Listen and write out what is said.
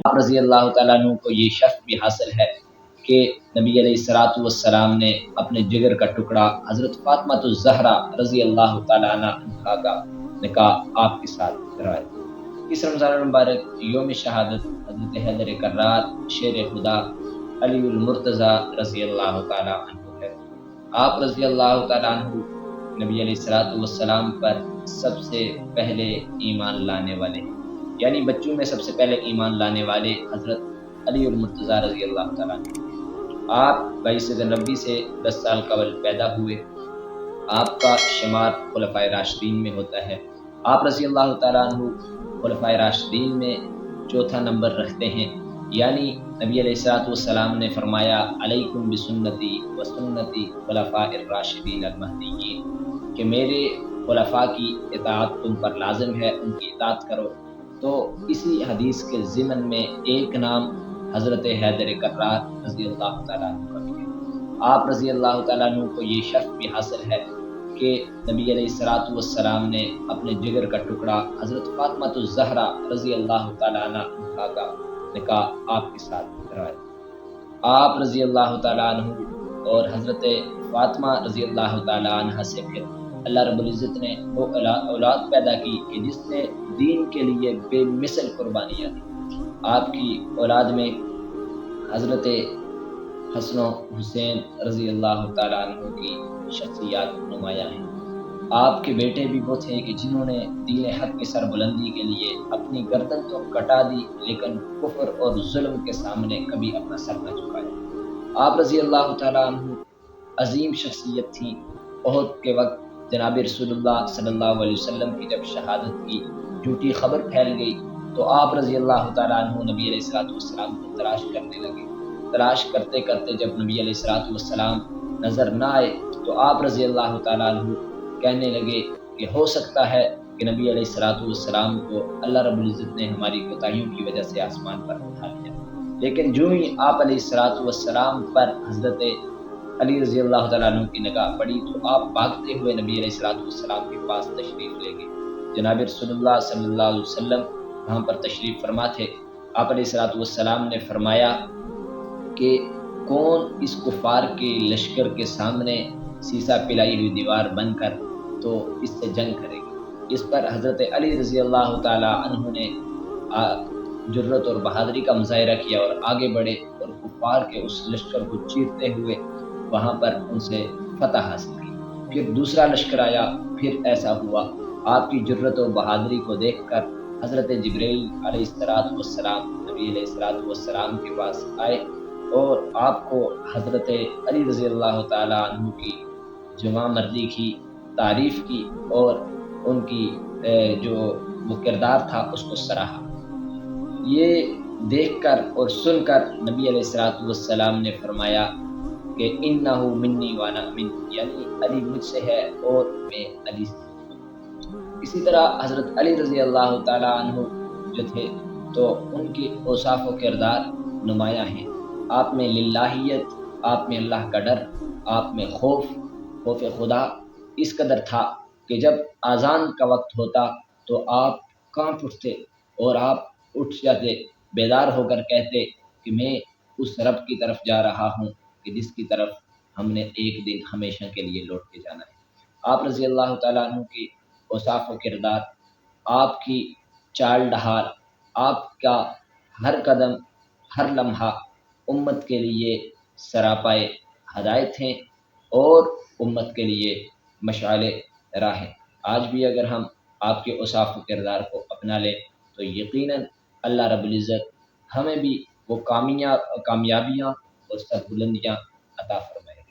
آپ رضی اللہ تعالیٰ عنہ کو یہ شرف بھی حاصل ہے کہ نبی علیہ الصلوۃ والسلام نے اپنے جگر کا ٹکڑا حضرت فاطمہ الزہرا رضی اللہ تعالیٰ عنہا کا نکاح آپ کے ساتھ کرایا۔ اس رمضان المبارک یوم شہادت حضرت حیدر کرار شیر خدا علی المرتضیٰ رضی اللہ تعالیٰ عنہ ہے۔ آپ رضی اللہ تعالیٰ عنہ نبی علیہ الصلوۃ والسلام پر سب سے پہلے ایمان لانے والے، یعنی بچوں میں سب سے پہلے ایمان لانے والے حضرت علی المرتضیٰ رضی اللہ تعالیٰ عنہ۔ آپ 22 نبی سے 10 سال قبل پیدا ہوئے۔ آپ کا شمار خلفائے راشدین میں ہوتا ہے۔ آپ رضی اللہ تعالیٰ عنہ خلفائے راشدین میں چوتھا نمبر رکھتے ہیں، یعنی نبی علیہ الصلوۃ والسلام نے فرمایا علیکم بسنتی و سنتی خلفاء الراشدین المہدیین، کہ میرے خلفاء کی اطاعت تم پر لازم ہے، ان کی اطاعت کرو۔ تو اسی حدیث کے ضمن میں ایک نام حضرت حیدر کرار رضی اللہ تعالیٰ عنہ کا بھی ہے۔ آپ رضی اللہ تعالیٰ عنہ کو یہ شرف بھی حاصل ہے کہ نبی علیہ الصلوۃ والسلام نے اپنے جگر کا ٹکڑا حضرت فاطمہ الزہرا رضی اللہ تعالیٰ عنہا کا نکاح آپ کے ساتھ کرایا۔ آپ رضی اللہ تعالیٰ عنہ اور حضرت فاطمہ رضی اللہ تعالیٰ عنہ سے پھر اللہ رب العزت نے وہ اولاد پیدا کی کہ جس نے دین کے لیے بے مثل قربانیاں دی۔ آپ کی اولاد میں حضرت حسن و حسین رضی اللہ تعالیٰ عنہ کی شخصیات نمایاں ہیں۔ آپ کے بیٹے بھی وہ تھے کہ جنہوں نے دین حق کی سربلندی کے لیے اپنی گردن تو کٹا دی، لیکن کفر اور ظلم کے سامنے کبھی اپنا سر نہ جھکایا۔ آپ رضی اللہ تعالیٰ عنہ عظیم شخصیت تھی۔ احد کے وقت جناب رسول اللہ صلی اللہ علیہ وسلم کی جب شہادت کی جھوٹی خبر پھیل گئی تو آپ رضی اللہ تعالیٰ عنہ نبی علیہ الصلوۃ والسلام کو تلاش کرنے لگے۔ تلاش کرتے کرتے جب نبی علیہ الصلوۃ والسلام نظر نہ آئے تو آپ رضی اللہ تعالیٰ عنہ کہنے لگے کہ ہو سکتا ہے کہ نبی علیہ الصلوۃ والسلام کو اللہ رب العزت نے ہماری کوتاہیوں کی وجہ سے آسمان پر اٹھا لیا۔ لیکن جو ہی آپ علیہ الصلوۃ والسلام پر حضرت علی رضی اللہ تعالیٰ عنہ کی نگاہ پڑی تو آپ بھاگتے ہوئے نبی علیہ الصلوۃ والسلام کے پاس تشریف لے گئے۔ جناب رسول اللہ صلی اللہ علیہ وسلم وہاں پر تشریف فرما تھے۔ آپ علیہ الصلوۃ والسلام نے فرمایا کہ کون اس کفار کے لشکر کے سامنے سیسا پلائی ہوئی دیوار بن کر تو اس سے جنگ کرے گی۔ اس پر حضرت علی رضی اللہ تعالیٰ عنہ نے جرت اور بہادری کا مظاہرہ کیا اور آگے بڑھے اور کفار کے اس لشکر کو چیرتے ہوئے وہاں پر ان سے فتح حاصل کی۔ پھر دوسرا لشکر آیا، پھر ایسا ہوا۔ آپ کی جرت و بہادری کو دیکھ کر حضرت جبرائیل علیہ الصلوۃ والسلام نبی علیہ الصلوۃ والسلام کے پاس آئے اور آپ کو حضرت علی رضی اللہ تعالیٰ عنہ کی جواں مردی کی تعریف کی اور ان کی جو وہ کردار تھا اس کو سراہا۔ یہ دیکھ کر اور سن کر نبی علیہ الصلوۃ والسلام نے فرمایا کہ انہ منی وانا من، یعنی علی مجھ سے ہے اور میں علی سے۔ اسی طرح حضرت علی رضی اللہ تعالیٰ عنہ جو تھے تو ان کی اوصاف و کردار نمایاں ہیں۔ آپ میں للہیت، آپ میں اللہ کا ڈر، آپ میں خوف خدا اس قدر تھا کہ جب اذان کا وقت ہوتا تو آپ کانپ اٹھتے اور آپ اٹھ جاتے، بیدار ہو کر کہتے کہ میں اس رب کی طرف جا رہا ہوں کہ جس کی طرف ہم نے ایک دن ہمیشہ کے لیے لوٹ کے جانا ہے۔ آپ رضی اللہ تعالیٰ عنہ کی اوصاف و کردار، آپ کی چال ڈھال، آپ کا ہر قدم ہر لمحہ امت کے لیے سراپائے ہدایت ہیں اور امت کے لیے مشعل راہ ہیں۔ آج بھی اگر ہم آپ کے اوصاف و کردار کو اپنا لیں تو یقیناً اللہ رب العزت ہمیں بھی وہ کامیابیاں اور سربلندیاں عطا فرمائے۔